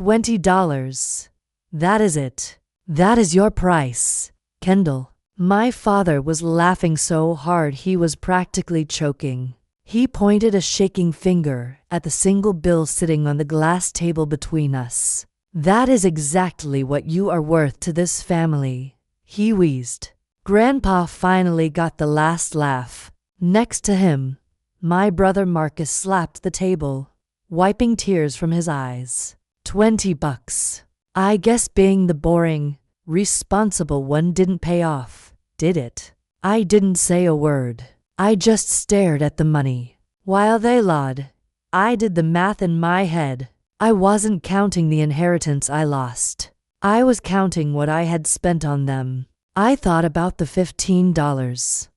$20. That is it. That is your price, Kendall." My father was laughing so hard he was practically choking. He pointed a shaking finger at the single bill sitting on the glass table between us. "That is exactly what you are worth to this family," he wheezed. Grandpa finally got the last laugh. Next to him, my brother Marcus slapped the table, wiping tears from his eyes. $20. I guess being the boring, responsible one didn't pay off, did it? I didn't say a word. I just stared at the money. While they laughed, I did the math in my head. I wasn't counting the inheritance I lost. I was counting what I had spent on them. I thought about the $15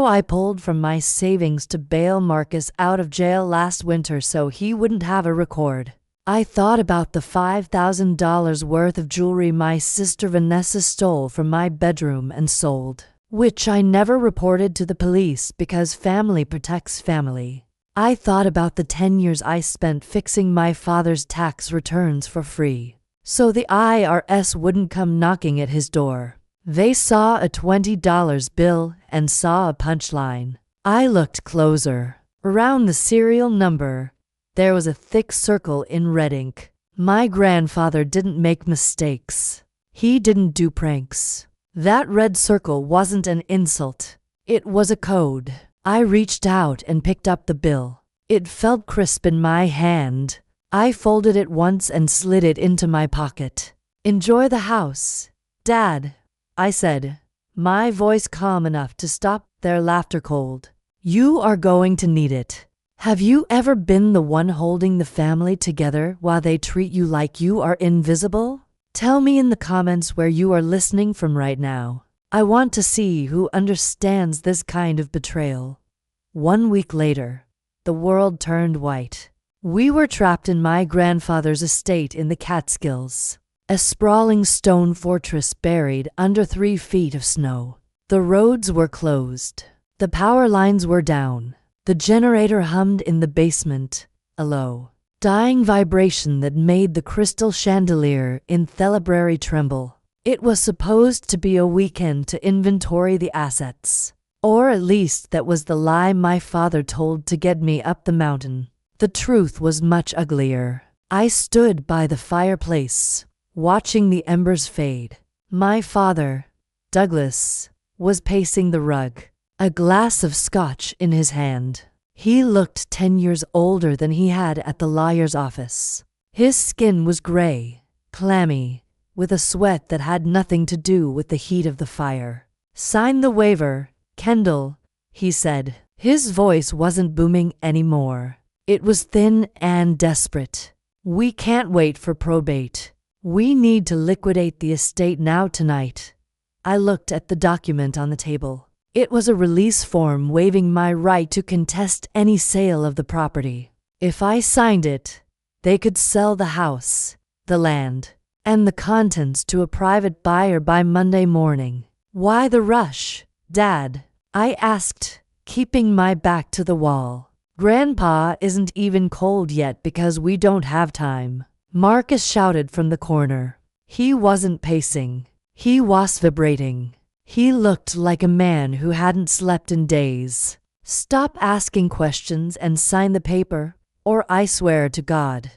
I pulled from my savings to bail Marcus out of jail last winter so he wouldn't have a record. I thought about the $5,000 worth of jewelry my sister Vanessa stole from my bedroom and sold, which I never reported to the police because family protects family. I thought about the 10 years I spent fixing my father's tax returns for free, so the IRS wouldn't come knocking at his door. They saw a $20 bill and saw a punchline. I looked closer. Around the serial number, there was a thick circle in red ink. My grandfather didn't make mistakes. He didn't do pranks. That red circle wasn't an insult. It was a code. I reached out and picked up the bill. It felt crisp in my hand. I folded it once and slid it into my pocket. "Enjoy the house, Dad," I said, my voice calm enough to stop their laughter cold. "You are going to need it." Have you ever been the one holding the family together while they treat you like you are invisible? Tell me in the comments where you are listening from right now. I want to see who understands this kind of betrayal. 1 week later, the world turned white. We were trapped in my grandfather's estate in the Catskills, a sprawling stone fortress buried under 3 feet of snow. The roads were closed. The power lines were down. The generator hummed in the basement, a low, dying vibration that made the crystal chandelier in the library tremble. It was supposed to be a weekend to inventory the assets. Or at least that was the lie my father told to get me up the mountain. The truth was much uglier. I stood by the fireplace, watching the embers fade. My father, Douglas, was pacing the rug, a glass of scotch in his hand. He looked 10 years older than he had at the lawyer's office. His skin was gray, clammy, with a sweat that had nothing to do with the heat of the fire. "Sign the waiver, Kendall," he said. His voice wasn't booming anymore. It was thin and desperate. "We can't wait for probate. We need to liquidate the estate now tonight." I looked at the document on the table. It was a release form waiving my right to contest any sale of the property. If I signed it, they could sell the house, the land, and the contents to a private buyer by Monday morning. "Why the rush, Dad?" I asked, keeping my back to the wall. "Grandpa isn't even cold yet because we don't have time," Marcus shouted from the corner. He wasn't pacing. He was vibrating. He looked like a man who hadn't slept in days. "Stop asking questions and sign the paper, or I swear to God."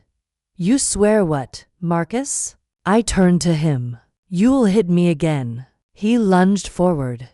"You swear what, Marcus?" I turned to him. "You'll hit me again." He lunged forward,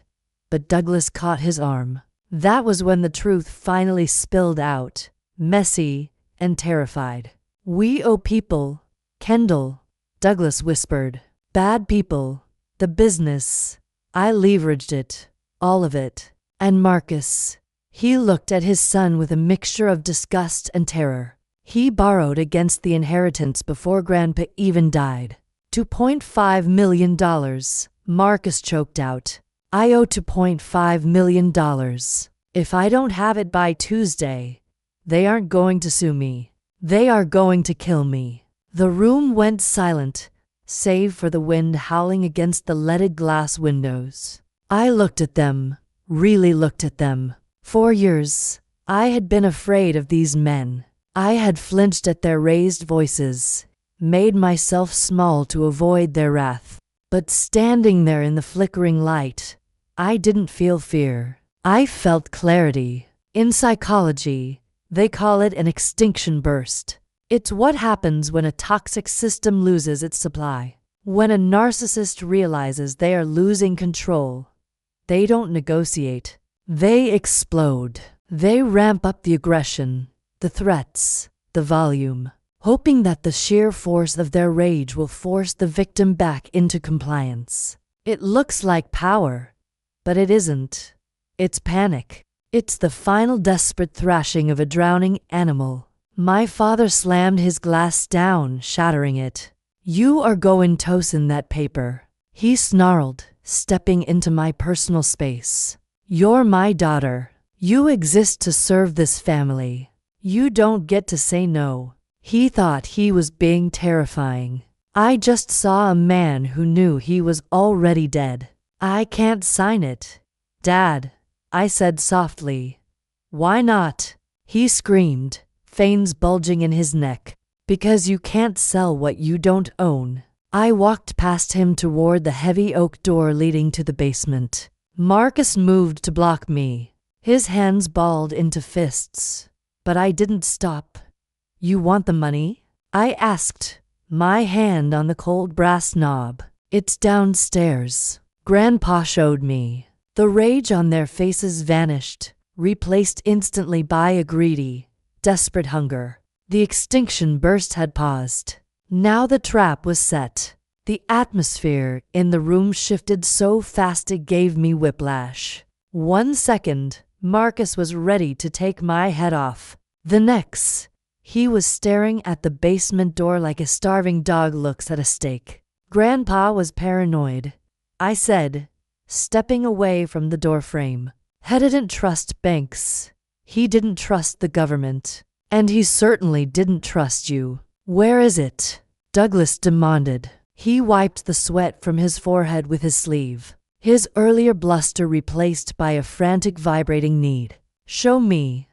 but Douglas caught his arm. That was when the truth finally spilled out, messy and terrified. "We owe people, Kendall," Douglas whispered. "Bad people, the business. I leveraged it, all of it." And Marcus, he looked at his son with a mixture of disgust and terror. "He borrowed against the inheritance before Grandpa even died. $2.5 million, Marcus choked out. "I owe $2.5 million. If I don't have it by Tuesday, they aren't going to sue me. They are going to kill me." The room went silent, save for the wind howling against the leaded glass windows. I looked at them, really looked at them. For years, I had been afraid of these men. I had flinched at their raised voices, made myself small to avoid their wrath. But standing there in the flickering light, I didn't feel fear. I felt clarity. In psychology, they call it an extinction burst. It's what happens when a toxic system loses its supply. When a narcissist realizes they are losing control, they don't negotiate. They explode. They ramp up the aggression, the threats, the volume, hoping that the sheer force of their rage will force the victim back into compliance. It looks like power, but it isn't. It's panic. It's the final desperate thrashing of a drowning animal. My father slammed his glass down, shattering it. "You are going tosin' that paper," he snarled, stepping into my personal space. "You're my daughter. You exist to serve this family. You don't get to say no." He thought he was being terrifying. I just saw a man who knew he was already dead. "I can't sign it, Dad," I said softly. "Why not?" he screamed, veins bulging in his neck. "Because you can't sell what you don't own." I walked past him toward the heavy oak door leading to the basement. Marcus moved to block me, his hands balled into fists. But I didn't stop. "You want the money?" I asked, my hand on the cold brass knob. "It's downstairs." Grandpa showed me. The rage on their faces vanished, replaced instantly by a greedy, desperate hunger. The extinction burst had paused. Now the trap was set. The atmosphere in the room shifted so fast it gave me whiplash. 1 second, Marcus was ready to take my head off. The next, he was staring at the basement door like a starving dog looks at a steak. Grandpa was paranoid, I said, stepping away from the doorframe. He didn't trust banks. He didn't trust the government. And he certainly didn't trust you. "Where is it?" Douglas demanded. He wiped the sweat from his forehead with his sleeve, his earlier bluster replaced by a frantic vibrating need. "Show me."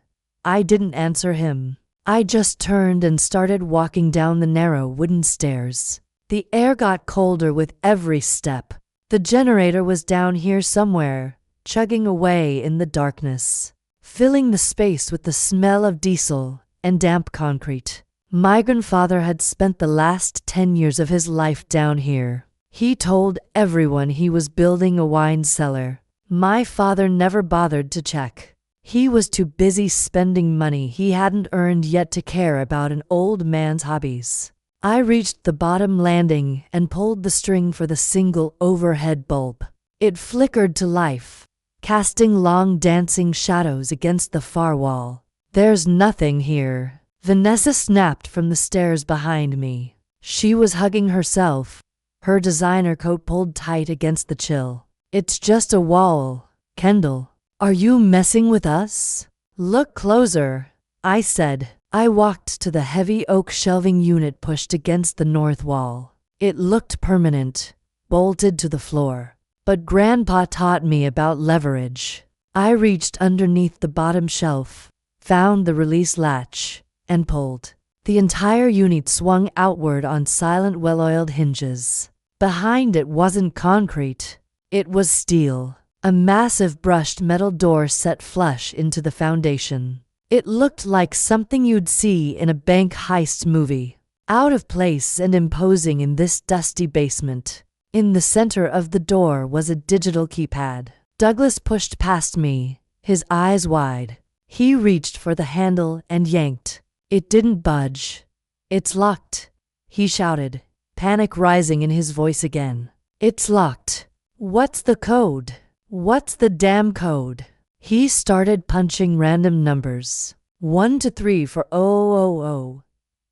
I didn't answer him. I just turned and started walking down the narrow wooden stairs. The air got colder with every step. The generator was down here somewhere, chugging away in the darkness, filling the space with the smell of diesel and damp concrete. My grandfather had spent the last 10 years of his life down here. He told everyone he was building a wine cellar. My father never bothered to check. He was too busy spending money he hadn't earned yet to care about an old man's hobbies. I reached the bottom landing and pulled the string for the single overhead bulb. It flickered to life, casting long dancing shadows against the far wall. "There's nothing here," Vanessa snapped from the stairs behind me. She was hugging herself, her designer coat pulled tight against the chill. "It's just a wall, Kendall. Are you messing with us?" "Look closer," I said. I walked to the heavy oak shelving unit pushed against the north wall. It looked permanent, bolted to the floor. But Grandpa taught me about leverage. I reached underneath the bottom shelf, found the release latch, and pulled. The entire unit swung outward on silent, well-oiled hinges. Behind it wasn't concrete. It was steel. A massive brushed metal door set flush into the foundation. It looked like something you'd see in a bank heist movie. Out of place and imposing in this dusty basement. In the center of the door was a digital keypad. Douglas pushed past me, his eyes wide. He reached for the handle and yanked. It didn't budge. "It's locked," he shouted, panic rising in his voice again. "It's locked." "What's the code? What's the damn code?" He started punching random numbers. 1 to 3 for 000.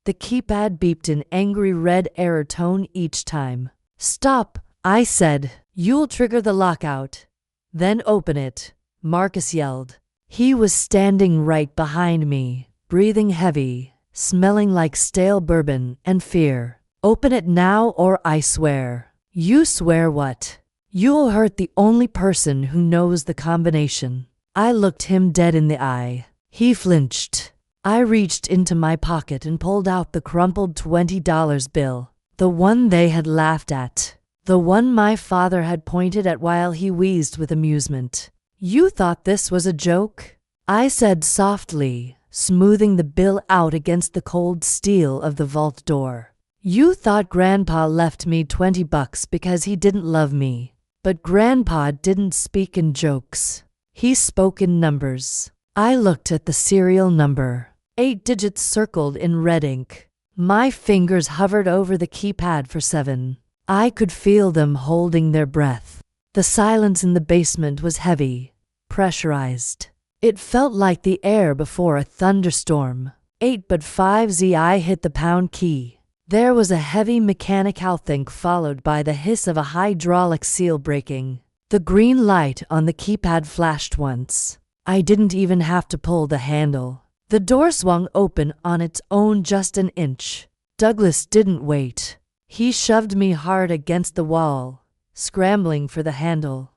The keypad beeped an angry red error tone each time. "Stop," I said. "You'll trigger the lockout." "Then open it," Marcus yelled. He was standing right behind me, breathing heavy, smelling like stale bourbon and fear. "Open it now or I swear." "You swear what?" "You'll hurt the only person who knows the combination." I looked him dead in the eye. He flinched. I reached into my pocket and pulled out the crumpled $20 bill, the one they had laughed at, the one my father had pointed at while he wheezed with amusement. "You thought this was a joke?" I said softly, smoothing the bill out against the cold steel of the vault door. "You thought Grandpa left me $20 because he didn't love me. But Grandpa didn't speak in jokes. He spoke in numbers." I looked at the serial number, 8 digits circled in red ink. My fingers hovered over the keypad for 7. I could feel them holding their breath. The silence in the basement was heavy, pressurized. It felt like the air before a thunderstorm. 8 but 5 I hit the pound key. There was a heavy mechanical think followed by the hiss of a hydraulic seal breaking. The green light on the keypad flashed once. I didn't even have to pull the handle. The door swung open on its own just an inch. Douglas didn't wait. He shoved me hard against the wall, scrambling for the handle.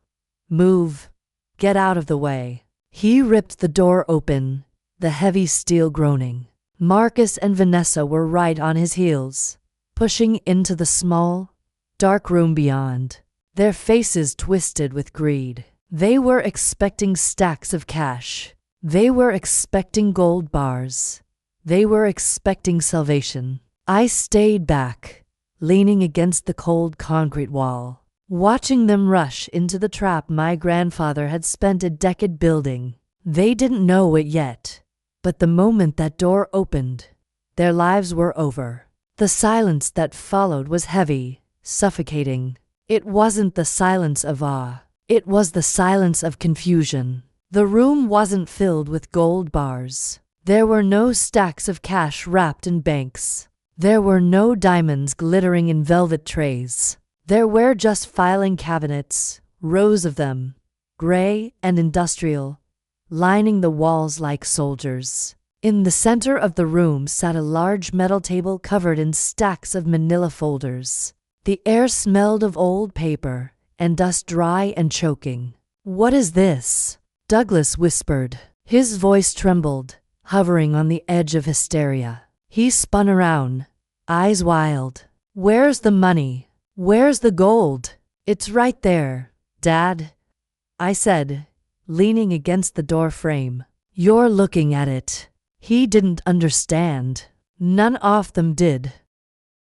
"Move. Get out of the way." He ripped the door open, the heavy steel groaning. Marcus and Vanessa were right on his heels, pushing into the small, dark room beyond, their faces twisted with greed. They were expecting stacks of cash. They were expecting gold bars. They were expecting salvation. I stayed back, leaning against the cold concrete wall, watching them rush into the trap my grandfather had spent a decade building. They didn't know it yet, but the moment that door opened, their lives were over. The silence that followed was heavy, suffocating. It wasn't the silence of awe. It was the silence of confusion. The room wasn't filled with gold bars. There were no stacks of cash wrapped in banks. There were no diamonds glittering in velvet trays. There were just filing cabinets, rows of them, gray and industrial, lining the walls like soldiers. In the center of the room sat a large metal table covered in stacks of manila folders. The air smelled of old paper and dust, dry and choking. "What is this?" Douglas whispered. His voice trembled, hovering on the edge of hysteria. He spun around, eyes wild. "Where's the money? Where's the gold?" "It's right there, Dad," I said, leaning against the door frame. "You're looking at it." He didn't understand. None of them did.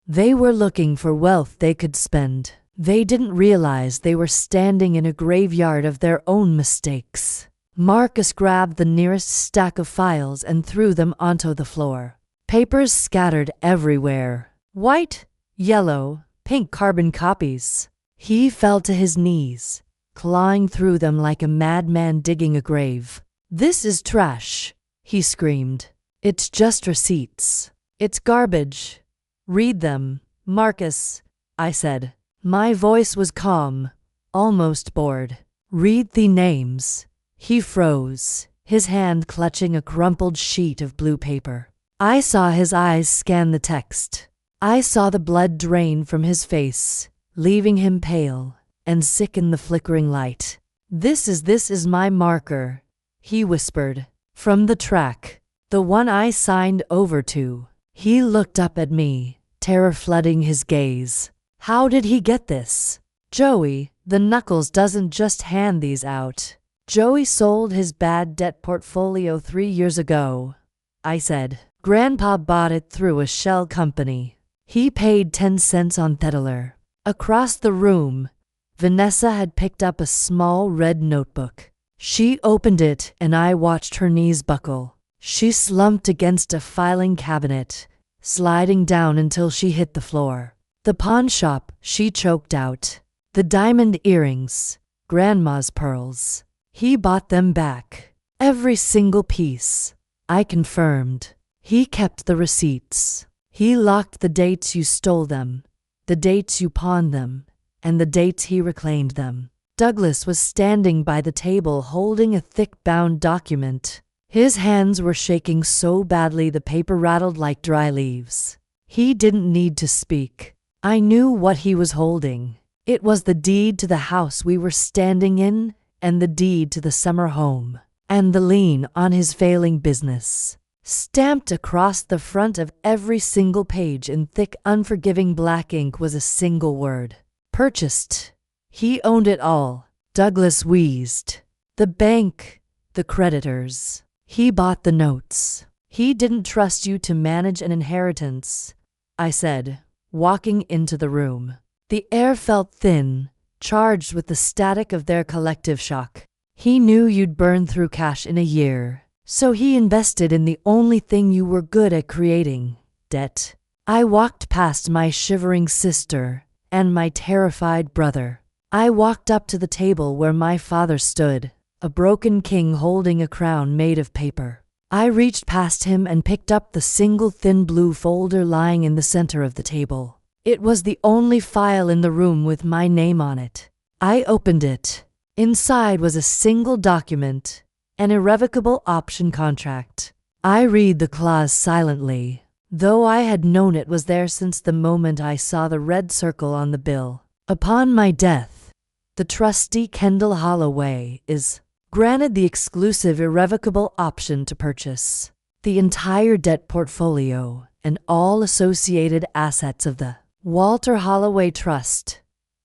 They were looking for wealth they could spend. They didn't realize they were standing in a graveyard of their own mistakes. Marcus grabbed the nearest stack of files and threw them onto the floor. Papers scattered everywhere. White, yellow, pink carbon copies. He fell to his knees, clawing through them like a madman digging a grave. "This is trash," he screamed. "It's just receipts. It's garbage. Read them, Marcus," I said. My voice was calm, almost bored. "Read the names." He froze, his hand clutching a crumpled sheet of blue paper. I saw his eyes scan the text. I saw the blood drain from his face, leaving him pale and sick in the flickering light. This is my marker," he whispered. "From the track, the one I signed over to." He looked up at me, terror flooding his gaze. "How did he get this?" "Joey, the Knuckles doesn't just hand these out. Joey sold his bad debt portfolio 3 years ago," I said. "Grandpa bought it through a shell company. He paid 10 cents on Thetaler." Across the room, Vanessa had picked up a small red notebook. She opened it and I watched her knees buckle. She slumped against a filing cabinet, sliding down until she hit the floor. "The pawn shop," she choked out. "The diamond earrings, Grandma's pearls. He bought them back. Every single piece," I confirmed. "He kept the receipts. He locked the dates you stole them, the dates you pawned them, and the dates he reclaimed them." Douglas was standing by the table holding a thick bound document. His hands were shaking so badly the paper rattled like dry leaves. He didn't need to speak. I knew what he was holding. It was the deed to the house we were standing in, and the deed to the summer home, and the lien on his failing business. Stamped across the front of every single page in thick, unforgiving black ink was a single word. Purchased. He owned it all. Douglas wheezed. The bank, the creditors. He bought the notes. He didn't trust you to manage an inheritance, I said, walking into the room. The air felt thin, charged with the static of their collective shock. He knew you'd burn through cash in a year, so he invested in the only thing you were good at creating, debt. I walked past my shivering sister and my terrified brother. I walked up to the table where my father stood, a broken king holding a crown made of paper. I reached past him and picked up the single thin blue folder lying in the center of the table. It was the only file in the room with my name on it. I opened it. Inside was a single document, an irrevocable option contract. I read the clause silently, though I had known it was there since the moment I saw the red circle on the bill. Upon my death, the trustee Kendall Holloway is granted the exclusive irrevocable option to purchase the entire debt portfolio and all associated assets of the Walter Holloway Trust.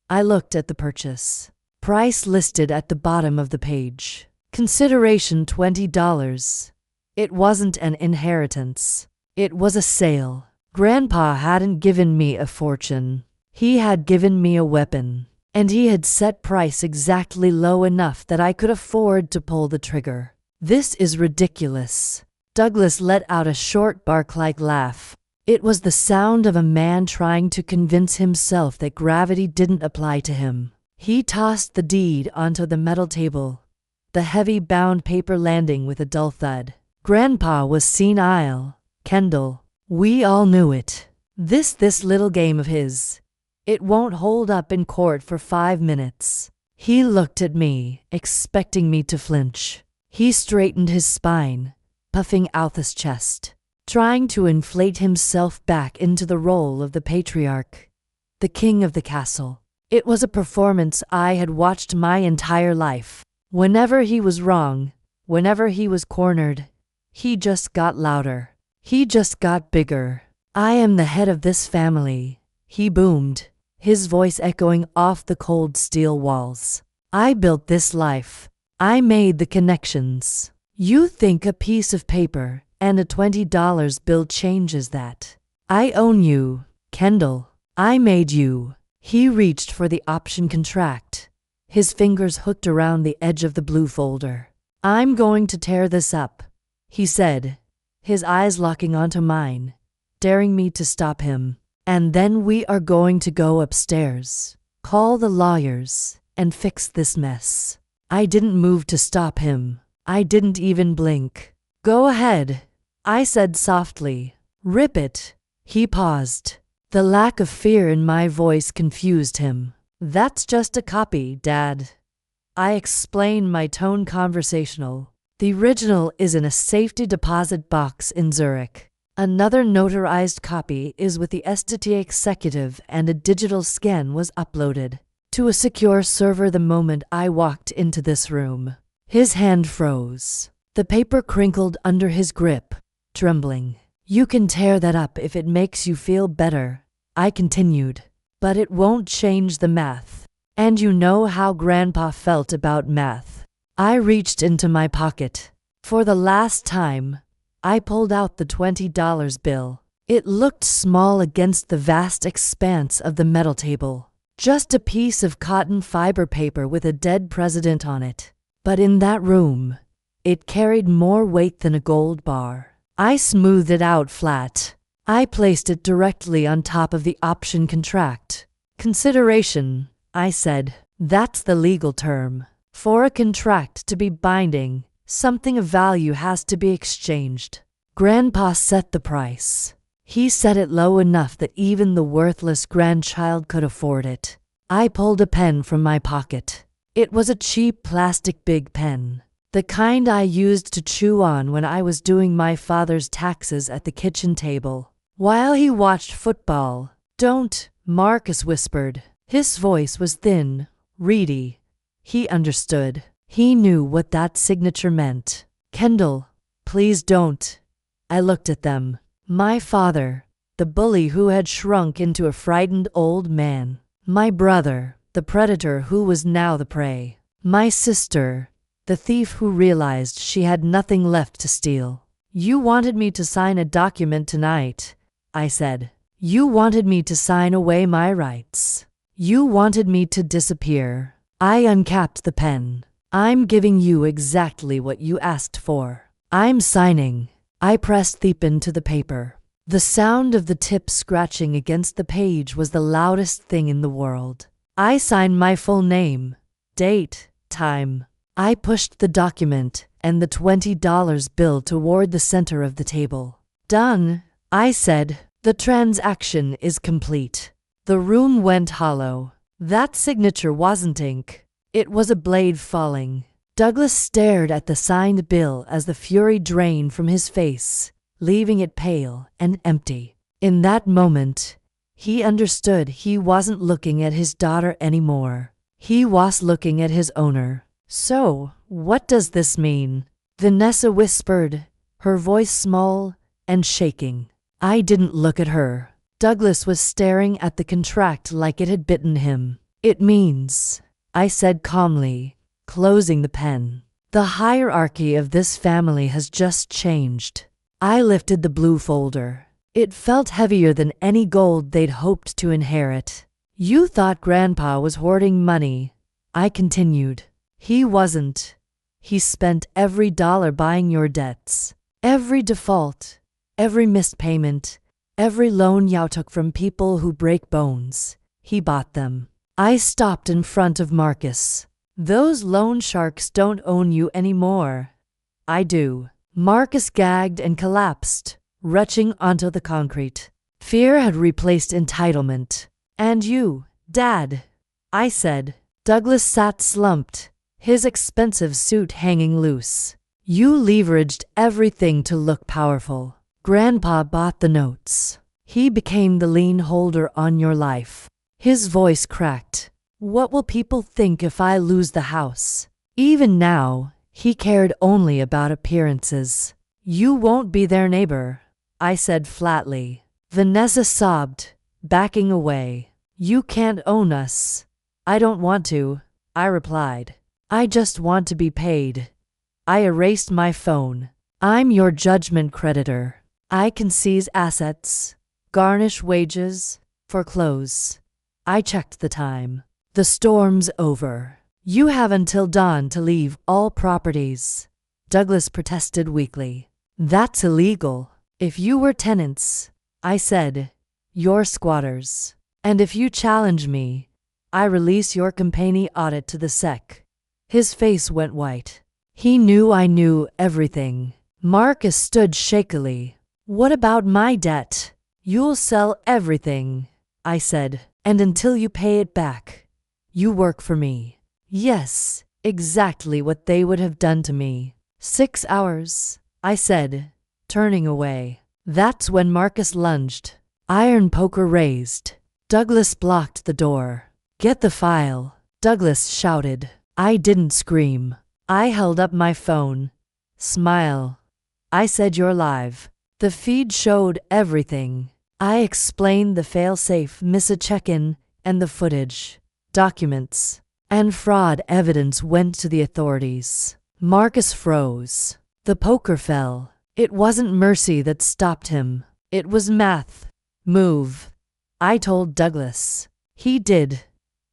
I looked at the purchase price listed at the bottom of the page. Consideration $20. It wasn't an inheritance. It was a sale. Grandpa hadn't given me a fortune. He had given me a weapon. And he had set price exactly low enough that I could afford to pull the trigger. This is ridiculous. Douglas let out a short bark-like laugh. It was the sound of a man trying to convince himself that gravity didn't apply to him. He tossed the deed onto the metal table, the heavy bound paper landing with a dull thud. Grandpa was senile, Kendall. We all knew it. This little game of his. It won't hold up in court for 5 minutes. He looked at me, expecting me to flinch. He straightened his spine, puffing out his chest, trying to inflate himself back into the role of the patriarch, the king of the castle. It was a performance I had watched my entire life. Whenever he was wrong, whenever he was cornered, he just got louder. He just got bigger. I am the head of this family, he boomed, his voice echoing off the cold steel walls. I built this life. I made the connections. You think a piece of paper and a $20 bill changes that? I own you, Kendall. I made you. He reached for the option contract, his fingers hooked around the edge of the blue folder. I'm going to tear this up, he said, his eyes locking onto mine, daring me to stop him. And then we are going to go upstairs, call the lawyers, and fix this mess. I didn't move to stop him. I didn't even blink. Go ahead, I said softly. Rip it. He paused. The lack of fear in my voice confused him. That's just a copy, Dad. I explained, my tone conversational. The original is in a safety deposit box in Zurich. Another notarized copy is with the SDT executive, and a digital scan was uploaded to a secure server the moment I walked into this room. His hand froze. The paper crinkled under his grip, trembling. You can tear that up if it makes you feel better, I continued, but it won't change the math. And you know how Grandpa felt about math. I reached into my pocket. For the last time, I pulled out the $20 bill. It looked small against the vast expanse of the metal table. Just a piece of cotton fiber paper with a dead president on it. But in that room, it carried more weight than a gold bar. I smoothed it out flat. I placed it directly on top of the option contract. Consideration, I said. That's the legal term. For a contract to be binding, something of value has to be exchanged. Grandpa set the price. He set it low enough that even the worthless grandchild could afford it. I pulled a pen from my pocket. It was a cheap plastic big pen, the kind I used to chew on when I was doing my father's taxes at the kitchen table, while he watched football. Don't, Marcus whispered. His voice was thin, reedy. He understood. He knew what that signature meant. Kendall, please don't. I looked at them. My father, the bully who had shrunk into a frightened old man. My brother, the predator who was now the prey. My sister, the thief who realized she had nothing left to steal. You wanted me to sign a document tonight, I said. You wanted me to sign away my rights. You wanted me to disappear. I uncapped the pen. I'm giving you exactly what you asked for. I'm signing. I pressed the pen to the paper. The sound of the tip scratching against the page was the loudest thing in the world. I signed my full name, date, time. I pushed the document and the $20 bill toward the center of the table. Done, I said. The transaction is complete. The room went hollow. That signature wasn't ink. It was a blade falling. Douglas stared at the signed bill as the fury drained from his face, leaving it pale and empty. In that moment, he understood he wasn't looking at his daughter anymore. He was looking at his owner. So, what does this mean? Vanessa whispered, her voice small and shaking. I didn't look at her. Douglas was staring at the contract like it had bitten him. It means, I said calmly, closing the pen. The hierarchy of this family has just changed. I lifted the blue folder. It felt heavier than any gold they'd hoped to inherit. You thought Grandpa was hoarding money, I continued. He wasn't. He spent every dollar buying your debts. Every default, every missed payment, every loan you took from people who break bones. He bought them. I stopped in front of Marcus. Those loan sharks don't own you anymore. I do. Marcus gagged and collapsed, retching onto the concrete. Fear had replaced entitlement. And you, Dad, I said. Douglas sat slumped, his expensive suit hanging loose. You leveraged everything to look powerful. Grandpa bought the notes. He became the lien holder on your life. His voice cracked. What will people think if I lose the house? Even now, he cared only about appearances. You won't be their neighbor, I said flatly. Vanessa sobbed, backing away. You can't own us. I don't want to, I replied. I just want to be paid. I erased my phone. I'm your judgment creditor. I can seize assets, garnish wages, foreclose. I checked the time. The storm's over. You have until dawn to leave all properties. Douglas protested weakly. That's illegal. If you were tenants, I said, you're squatters. And if you challenge me, I release your company audit to the SEC. His face went white. He knew I knew everything. Marcus stood shakily. What about my debt? You'll sell everything, I said. And until you pay it back, you work for me. Yes, exactly what they would have done to me. 6 hours, I said, turning away. That's when Marcus lunged. Iron poker raised. Douglas blocked the door. Get the file, Douglas shouted. I didn't scream. I held up my phone. Smile. I said you're live. The feed showed everything. I explained the failsafe, miss a check-in, and the footage, documents, and fraud evidence went to the authorities. Marcus froze. The poker fell. It wasn't mercy that stopped him. It was math. Move, I told Douglas. He did.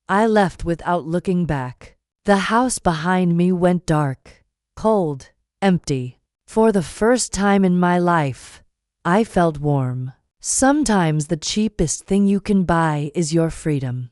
I left without looking back. The house behind me went dark, cold, empty. For the first time in my life, I felt warm. Sometimes the cheapest thing you can buy is your freedom.